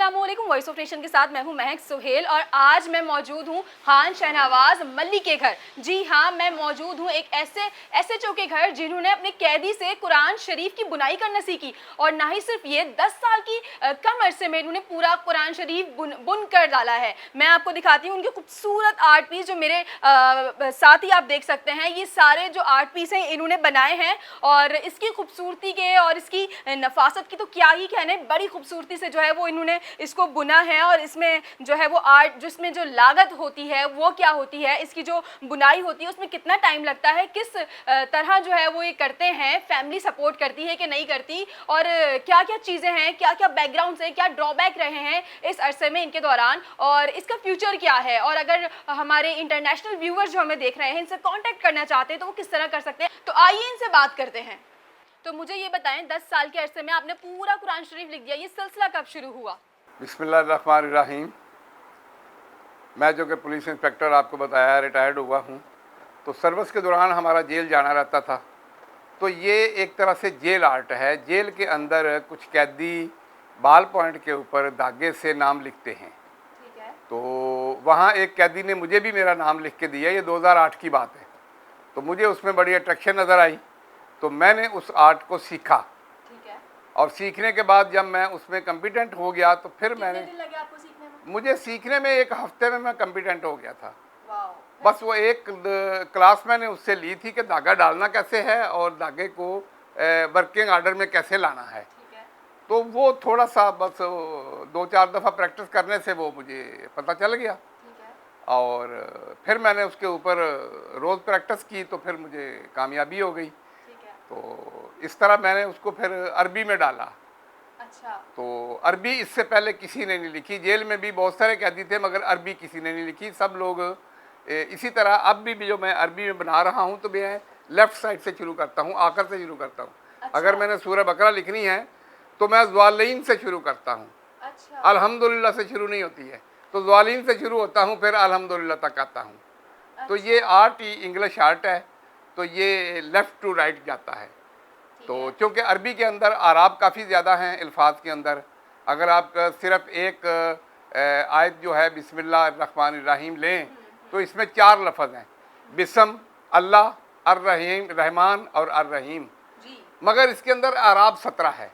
अस्सलामुअलैकुम। Voice of nation के साथ मैं हूं महक सुहेल और आज मैं मौजूद हूं खान शहनवाज मल्लिक के घर। जी हाँ, मैं मौजूद हूं एक ऐसे एसएचओ के घर जिन्होंने अपने कैदी से कुरान शरीफ की बुनाई करना सीखी। और ना ही सिर्फ ये 10 साल की कम अरसे में इन्होंने पूरा कुरान शरीफ बुन कर डाला है। मैं आपको दिखाती हूँ उनके खूबसूरत आर्ट पीस जो मेरे साथ ही आप देख सकते हैं। ये सारे जो आर्ट पीस हैं इन्होंने बनाए हैं और इसकी खूबसूरती के और इसकी नफासत की तो क्या ही कहने, बड़ी खूबसूरती से जो है वो इन्होंने इसको बुना है। और इसमें जो है वो आर्ट, जिसमें जो लागत होती है वो क्या होती है, इसकी जो बुनाई होती है उसमें कितना टाइम लगता है, किस तरह जो है वो ये करते हैं, फैमिली सपोर्ट करती है कि नहीं करती, और क्या क्या चीज़ें हैं, क्या क्या बैकग्राउंड्स हैं, क्या ड्रॉबैक रहे हैं इस अरसे में इनके दौरान, और इसका फ्यूचर क्या है। और अगर हमारे इंटरनेशनल व्यूअर्स जो हमें देख रहे हैं इनसे कॉन्टैक्ट करना चाहते हैं तो वो किस तरह कर सकते हैं, तो आइए इनसे बात करते हैं। तो मुझे ये बताएं, 10 साल के अरसे में आपने पूरा कुरान शरीफ लिख दिया, ये सिलसिला कब शुरू हुआ? बिस्मिल्लाहिर्रहमानिर्रहीम। मैं जो कि पुलिस इंस्पेक्टर आपको बताया रिटायर्ड हुआ हूँ, तो सर्विस के दौरान हमारा जेल जाना रहता था। तो ये एक तरह से जेल आर्ट है। जेल के अंदर कुछ कैदी बाल पॉइंट के ऊपर धागे से नाम लिखते हैं। ठीक है। तो वहाँ एक कैदी ने मुझे भी मेरा नाम लिख के दिया। ये 2008 की बात है। तो मुझे उसमें बड़ी अट्रैक्शन नज़र आई, तो मैंने उस आर्ट को सीखा। ठीक है। और सीखने के बाद जब मैं उसमें कॉम्पिटेंट हो गया तो फिर मैंने, दिन लगे आपको सीखने में? मुझे सीखने में 1 हफ्ते में मैं कॉम्पिटेंट हो गया था। वाओ। बस वो एक क्लास मैंने उससे ली थी कि धागा डालना कैसे है और धागे को वर्किंग आर्डर में कैसे लाना है। ठीक है। तो वो थोड़ा सा बस 2-4 दफ़ा प्रैक्टिस करने से वो मुझे पता चल गया। ठीक है। और फिर मैंने उसके ऊपर रोज़ प्रैक्टिस की तो फिर मुझे कामयाबी हो गई। तो इस तरह मैंने उसको फिर अरबी में डाला। अच्छा। तो अरबी इससे पहले किसी ने नहीं लिखी। जेल में भी बहुत सारे कैदी थे मगर अरबी किसी ने नहीं लिखी। सब लोग इसी तरह अब भी जो मैं अरबी में बना रहा हूँ तो मैं लेफ़्ट साइड से शुरू करता हूँ, आखिर से शुरू करता हूँ। अच्छा। अगर मैंने सूरह बकरा लिखनी है तो मैं ज़वालीन से शुरू करता हूँ। अच्छा। अल्हम्दुलिल्लाह से शुरू नहीं होती है, तो ज़वालीन से शुरू होता हूँ, फिर अल्हम्दुलिल्लाह तक आता हूँ। तो ये आर्ट ही इंग्लिश आर्ट है, तो ये लेफ़्ट टू राइट जाता है। तो चूँकि अरबी के अंदर आराब काफ़ी ज़्यादा हैं अल्फाज के अंदर। अगर आप सिर्फ एक आयत जो है बिस्मिल्लाहिर्रहमानिर्रहीम लें तो इसमें 4 लफ्ज़ हैं, बिस्म, अल्लाह, अर्रहीम, रहमान और अर्रहीम। मगर इसके अंदर आराब 17 है।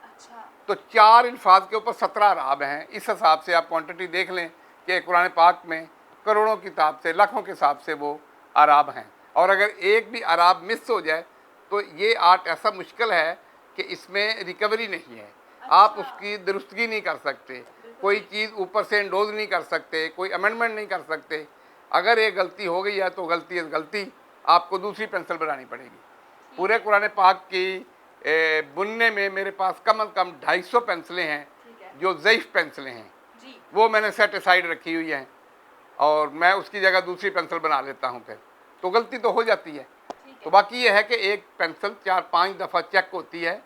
अच्छा। तो 4 अल्फाज के ऊपर 17 आराब हैं। इस हिसाब से आप क्वांटिटी देख लें कि कुरान पाक में करोड़ों की हिसाब से, लाखों के हिसाब से वो आराब हैं। और अगर एक भी आराब मिस हो जाए तो ये आर्ट ऐसा मुश्किल है कि इसमें रिकवरी नहीं है। अच्छा। आप उसकी दुरुस्तगी नहीं कर सकते, कोई चीज़ ऊपर से इंडोज नहीं कर सकते, कोई अमेंडमेंट नहीं कर सकते। अगर ये गलती हो गई है तो गलती है गलती, आपको दूसरी पेंसिल बनानी पड़ेगी। पूरे कुरान पाक की बुनने में मेरे पास कम से कम 250 पेंसिलें हैं जो ज़ईफ़ पेंसिलें हैं। वो मैंने सेट असाइड रखी हुई हैं और मैं उसकी जगह दूसरी पेंसिल बना लेता हूँ। फिर तो गलती तो हो जाती है। तो बाकी ये है कि एक पेंसिल 4-5 दफ़ा चेक होती है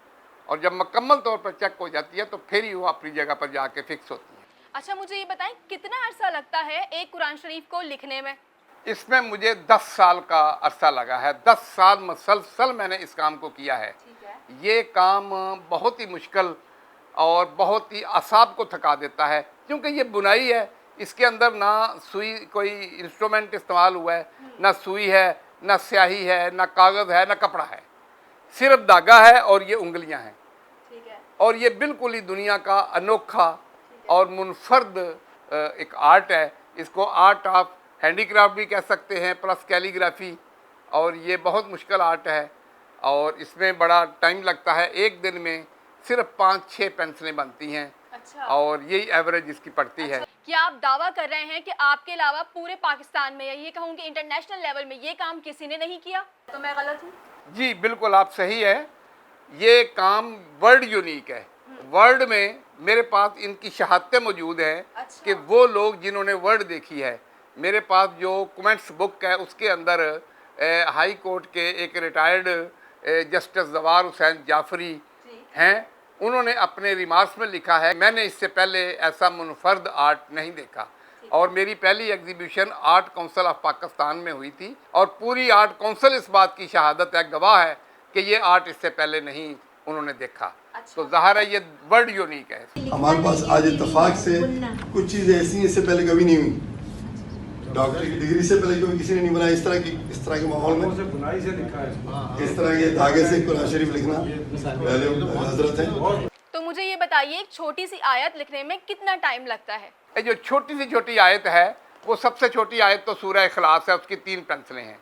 और जब मुकम्मल तौर पर चेक हो जाती है तो फिर ही वो अपनी जगह पर जाके फिक्स होती है। अच्छा, मुझे ये बताएं कितना अरसा लगता है एक कुरान शरीफ को लिखने में? इसमें मुझे 10 साल का अरसा लगा है। 10 साल मुसलसल मैंने इस काम को किया है। ठीक है। ये काम बहुत ही मुश्किल और बहुत ही असाब को थका देता है, क्योंकि ये बुनाई है। इसके अंदर ना सुई कोई इंस्ट्रूमेंट इस्तेमाल हुआ है, ना सुई है, ना स्याही है, ना कागज़ है, ना कपड़ा है, सिर्फ धागा है और ये उंगलियां हैं। ठीक है। और ये बिल्कुल ही दुनिया का अनोखा और मुनफर्द एक आर्ट है। इसको आर्ट ऑफ हैंडीक्राफ्ट भी कह सकते हैं, प्लस कैलीग्राफी। और ये बहुत मुश्किल आर्ट है और इसमें बड़ा टाइम लगता है। एक दिन में सिर्फ 5-6 पेंसिलें बनती हैं। अच्छा। और यही एवरेज इसकी पड़ती है। क्या आप दावा कर रहे हैं कि आपके अलावा पूरे पाकिस्तान में, या ये कहूँ कि इंटरनेशनल लेवल में, ये काम किसी ने नहीं किया? तो मैं गलत हूँ? जी बिल्कुल आप सही है। ये काम वर्ल्ड यूनिक है। वर्ल्ड में मेरे पास इनकी शहादतें मौजूद हैं। अच्छा। कि वो लोग जिन्होंने वर्ल्ड देखी है। मेरे पास जो कमेंट्स बुक है उसके अंदर हाई कोर्ट के एक रिटायर्ड जस्टिस ज़वार हुसैन जाफरी हैं, उन्होंने अपने रिमार्क्स में लिखा है, मैंने इससे पहले ऐसा मुनफर्द आर्ट नहीं देखा। और मेरी पहली exhibition art council of Pakistan में हुई थी और पूरी आर्ट काउंसिल इस बात की शहादत है, गवाह है कि ये आर्ट इससे पहले नहीं उन्होंने देखा। अच्छा। तो ज़ाहिर है ये वर्ड यूनिक है। हमारे पास आज इत्तेफाक से कुछ चीज़ें ऐसी हैं, इससे पहले कभी नहीं हुई। डॉक्टर की डिग्री से पहले कभी किसी ने नहीं बनाया इस तरह के माहौल में, बुनाई से लिखा है, इस तरह के धागे से कुरान शरीफ लिखना पहले हजरत है। तो मुझे ये बताइए, एक छोटी सी आयत लिखने में कितना टाइम लगता है? ये जो छोटी सी छोटी आयत है, वो सबसे छोटी आयत तो सूरह इखलास है, उसकी 3 पेंसिलें हैं।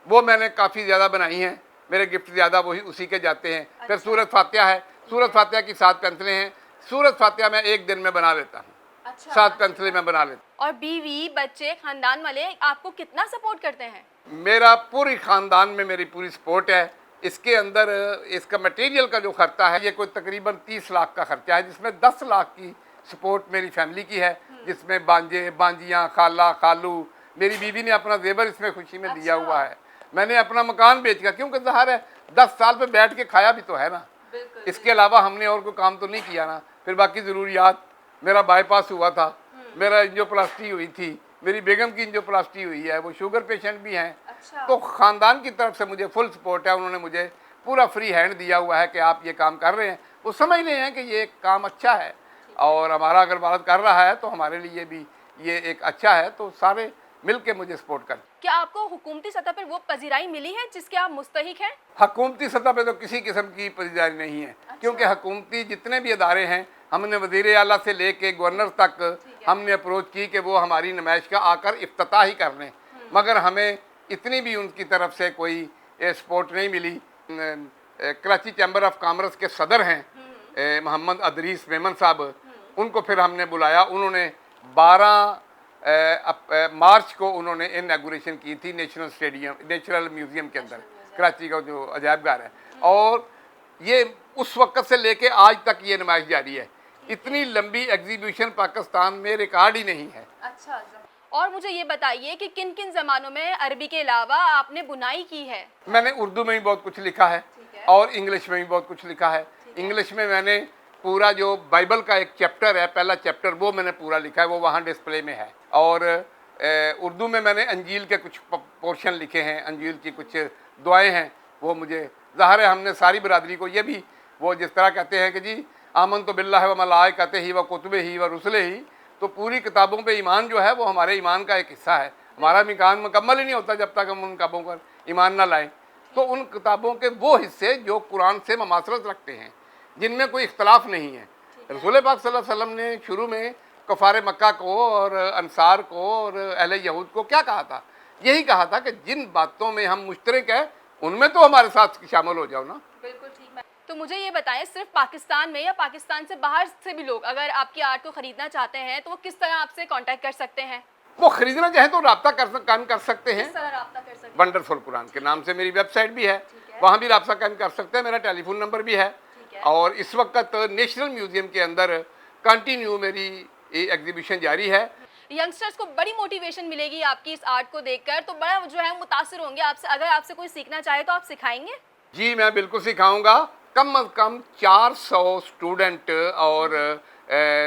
वो मैंने काफ़ी ज़्यादा बनाई हैं, मेरे गिफ्ट ज़्यादा वही उसी के जाते हैं। फिर सूरत फातिहा है, सूरत फातिहा की 7 पेंसिलें हैं। सूरत फातिहा मैं एक दिन में बना लेता हूँ, अच्छा। 7 पेंसिलें मैं बना लेता हूँ। और बीवी, बच्चे, खानदान वाले आपको कितना सपोर्ट करते हैं? मेरा पूरी ख़ानदान में मेरी पूरी सपोर्ट है। इसके अंदर इसका मटेरियल का जो खर्चा है, ये कोई तकरीबन 30 लाख का खर्चा है, जिसमें 10 लाख की सपोर्ट मेरी फैमिली की है, जिसमें बांजे, बांजियाँ, खाला, खालू, मेरी बीवी ने अपना जेवर इसमें खुशी में दिया हुआ है। मैंने अपना मकान बेच कर, क्योंकि ज़ाहिर है 10 साल पे बैठ के खाया भी तो है ना, इसके अलावा हमने और कोई काम तो नहीं किया ना। फिर बाकी ज़रूरियात, मेरा बाईपास हुआ था, मेरा एंजियोप्लास्टी हुई थी, मेरी बेगम की एंजियोप्लास्टी हुई है, वो शुगर पेशेंट भी हैं। अच्छा। तो ख़ानदान की तरफ से मुझे फुल सपोर्ट है, उन्होंने मुझे पूरा फ्री हैंड दिया हुआ है कि आप ये काम कर रहे हैं। वो समझ रहे हैं कि ये काम अच्छा है, और हमारा अगर भारत कर रहा है तो हमारे लिए भी ये एक अच्छा है, तो सारे मिल के मुझे सपोर्ट करते। क्या आपको हुकूमती सतह पर वो पजीराई मिली है जिसके आप मुस्तहिक हैं? हुकूमती सतह पे तो किसी किस्म की पजीराई नहीं है, क्योंकि हुकूमती जितने भी अदारे हैं, हमने वज़ीर आला से लेके गवर्नर तक हमने अप्रोच की कि वो हमारी नुमाइश का आकर इफ्तिताह ही कर लें, मगर हमें इतनी भी उनकी तरफ से कोई सपोर्ट नहीं मिली। कराची चैम्बर ऑफ कॉमर्स के सदर हैं मोहम्मद अदरीस मेमन साहब, उनको फिर हमने बुलाया। उन्होंने 12 मार्च को उन्होंने इनॉग्रेशन की थी नेशनल म्यूज़ियम के अंदर, कराची का जो अजायब घर है। और ये उस वक्त से लेके आज तक ये नुमाइश जारी है। इतनी लंबी एग्जीबिशन पाकिस्तान में रिकॉर्ड ही नहीं है। अच्छा। और मुझे ये बताइए कि किन किन ज़मानों में अरबी के अलावा आपने बुनाई की है? मैंने उर्दू में भी बहुत कुछ लिखा है और इंग्लिश में भी बहुत कुछ लिखा है। इंग्लिश में मैंने पूरा जो बाइबल का एक चैप्टर है, पहला चैप्टर, वो मैंने पूरा लिखा है, वो वहाँ डिस्प्ले में है। और उर्दू में मैंने अंजील के कुछ पोर्शन लिखे हैं, अंजील की कुछ दुआएं हैं, वो मुझे ज़ाहिर है हमने सारी बरादरी को ये भी, वो जिस तरह कहते हैं कि जी आमन तो बिल्लाह व मलाइकते ही व कुतुबे ही व रुसले ही, तो पूरी किताबों पे ईमान जो है वो हमारे ईमान का एक हिस्सा है। हमारा ईमान मुकम्मल ही नहीं होता जब तक हम उन किताबों पर ईमान ना लाएं। तो उन किताबों के वो हिस्से जो कुरान से ममासलत रखते हैं, जिनमें कोई इख्तलाफ नहीं है। रसूल पाक सल्लल्लाहु अलैहि वसल्लम ने शुरू में कफ़ार मक्का को और अंसार को और अहले यहूद को क्या कहा था? यही कहा था कि जिन बातों में हम मुश्तरक हैं उनमें तो हमारे साथ शामिल हो जाओ ना। बिल्कुल ठीक। तो मुझे ये बताएं, सिर्फ पाकिस्तान में या पाकिस्तान से बाहर से भी लोग अगर आपकी आर्ट को खरीदना चाहते हैं तो वो किस तरह आपसे कांटेक्ट कर सकते हैं? वो खरीदना चाहे तो रब्ता कायम कर सकते हैं। किस तरह रब्ता कर सकते हैं? वंडरफुल कुरान के नाम से मेरी वेबसाइट भी है, वहाँ भी रब्ता कायम कर सकते हैं। मेरा टेलीफोन नंबर भी है। और इस वक्त नेशनल म्यूजियम के अंदर कंटिन्यू मेरी एग्जीबिशन जारी है। यंगस्टर्स को बड़ी मोटिवेशन मिलेगी आपकी इस आर्ट को देखकर, तो बड़ा जो है मुतासिर होंगे आपसे। अगर आपसे कोई सीखना चाहे तो आप सिखाएंगे? जी मैं बिल्कुल सिखाऊंगा। कम अज़ कम 400 स्टूडेंट और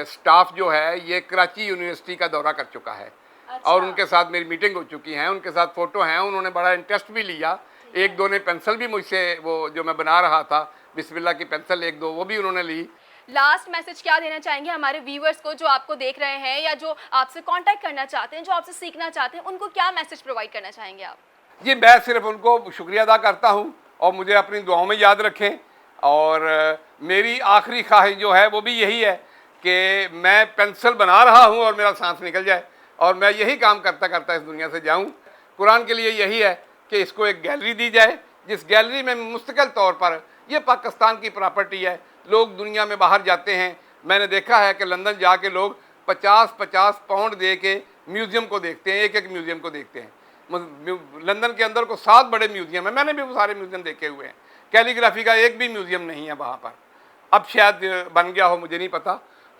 स्टाफ जो है ये कराची यूनिवर्सिटी का दौरा कर चुका है। अच्छा। और उनके साथ मेरी मीटिंग हो चुकी है, उनके साथ फ़ोटो हैं, उन्होंने बड़ा इंटरेस्ट भी लिया। एक दो ने पेंसिल भी मुझसे, वो जो मैं बना रहा था बिस्मिल्लाह की पेंसिल, एक दो वो भी उन्होंने ली। लास्ट मैसेज क्या देना चाहेंगे हमारे व्यूअर्स को जो आपको देख रहे हैं या जो आपसे कांटेक्ट करना चाहते हैं, जो आपसे सीखना चाहते हैं, उनको क्या मैसेज प्रोवाइड करना चाहेंगे आप? जी मैं सिर्फ उनको शुक्रिया अदा करता हूँ और मुझे अपनी दुआओं में याद रखें। और मेरी आखिरी ख्वाहिश जो है वो भी यही है कि मैं पेंसिल बना रहा हूँ और मेरा सांस निकल जाए और मैं यही काम करता करता इस दुनिया से जाऊँ। कुरान के लिए यही है कि इसको एक गैलरी दी जाए, जिस गैलरी में मुस्तकिल तौर पर, ये पाकिस्तान की प्रॉपर्टी है, लोग दुनिया में बाहर जाते हैं। मैंने देखा है कि लंदन जाके लोग 50-50 पाउंड दे के म्यूज़ियम को देखते हैं, एक एक म्यूज़ियम को देखते हैं। लंदन के अंदर को 7 बड़े म्यूज़ियम है, मैंने भी वो सारे म्यूज़ियम देखे हुए हैं। कैलीग्राफी का एक भी म्यूज़ियम नहीं है वहाँ पर, अब शायद बन गया हो, मुझे नहीं पता।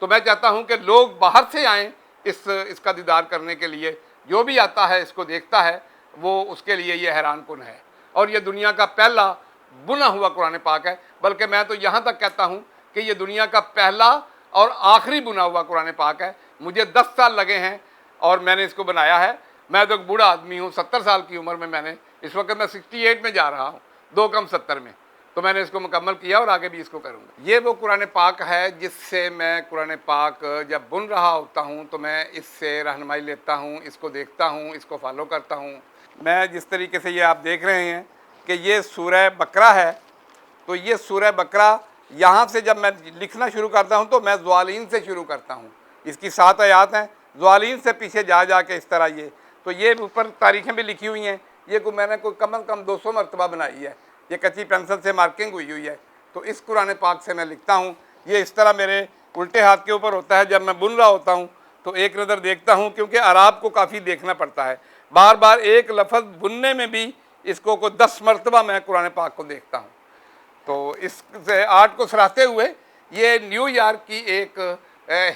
तो मैं चाहता हूँ कि लोग बाहर से आएँ इसका दीदार करने के लिए। जो भी आता है इसको देखता है वो उसके लिए ये हैरान कुन है। और ये दुनिया का पहला बुना हुआ कुरान पाक है, बल्कि मैं तो यहाँ तक कहता हूँ कि ये दुनिया का पहला और आखिरी बुना हुआ कुरान पाक है। मुझे 10 साल लगे हैं और मैंने इसको बनाया है। मैं तो एक बूढ़ा आदमी हूँ, 70 साल की उम्र में मैंने, इस वक्त मैं 68 में जा रहा हूँ, 2 कम 70 में। तो मैंने इसको मुकम्मल किया और आगे भी इसको करूँगा। ये वो कुरान पाक है जिससे मैं कुरान पाक जब बुन रहा होता हूँ तो मैं इससे रहनुमाई लेता हूँ, इसको देखता हूँ, इसको फॉलो करता हूँ। मैं जिस तरीके से ये आप देख रहे हैं कि ये सूरह बकरा है, तो ये सूरह बकरा यहाँ से जब मैं लिखना शुरू करता हूँ तो मैं ज़वालीन से शुरू करता हूँ। इसकी 7 आयात हैं, ज़वालीन से पीछे जा के इस तरह ये ऊपर तारीखें भी लिखी हुई हैं। ये मैंने कोई कम से कम 200 मरतबा बनाई है। ये कच्ची पेंसिल से मार्किंग हुई है। तो इस कुरान पाक से मैं लिखता हूँ। ये इस तरह मेरे उल्टे हाथ के ऊपर होता है। जब मैं बुन रहा होता हूँ तो एक नज़र देखता हूँ, क्योंकि अराब को काफ़ी देखना पड़ता है। बार बार एक लफ्ज़ बुनने में भी इसको को 10 मरतबा मैं कुरान पाक को देखता हूँ। तो इस आर्ट को सराहते हुए ये न्यूयॉर्क की एक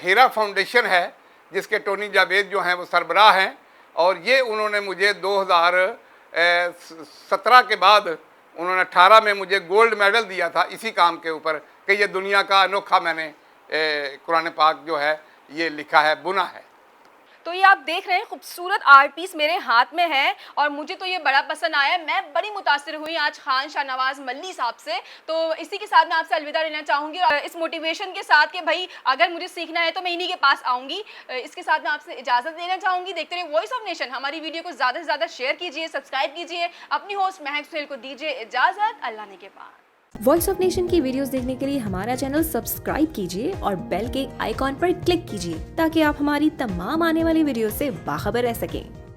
हीरा फाउंडेशन है जिसके टोनी जावेद जो हैं वो सरबराह हैं, और ये उन्होंने मुझे 2017 के बाद उन्होंने 18 में मुझे गोल्ड मेडल दिया था इसी काम के ऊपर कि ये दुनिया का अनोखा मैंने कुरान पाक जो है ये लिखा है, बुना है। तो ये आप देख रहे हैं खूबसूरत आर्ट पीस मेरे हाथ में है और मुझे तो ये बड़ा पसंद आया। मैं बड़ी मुतासिर हुई आज खान शाहनवाज मल्ली साहब से। तो इसी के साथ मैं आपसे अलविदा लेना चाहूँगी और इस मोटिवेशन के साथ कि भाई अगर मुझे सीखना है तो मैं इन्हीं के पास आऊँगी। इसके साथ मैं आपसे इजाज़त देना चाहूँगी। देखते रहिए वॉइस ऑफ नेशन। हमारी वीडियो को ज़्यादा से ज़्यादा शेयर कीजिए, सब्सक्राइब कीजिए। अपनी होस्ट महक सुहेल को दीजिए इजाज़त। अल्लाह ने के पास। वॉइस ऑफ नेशन की वीडियोस देखने के लिए हमारा चैनल सब्सक्राइब कीजिए और बेल के आइकॉन पर क्लिक कीजिए ताकि आप हमारी तमाम आने वाली वीडियो से बाखबर रह सकें।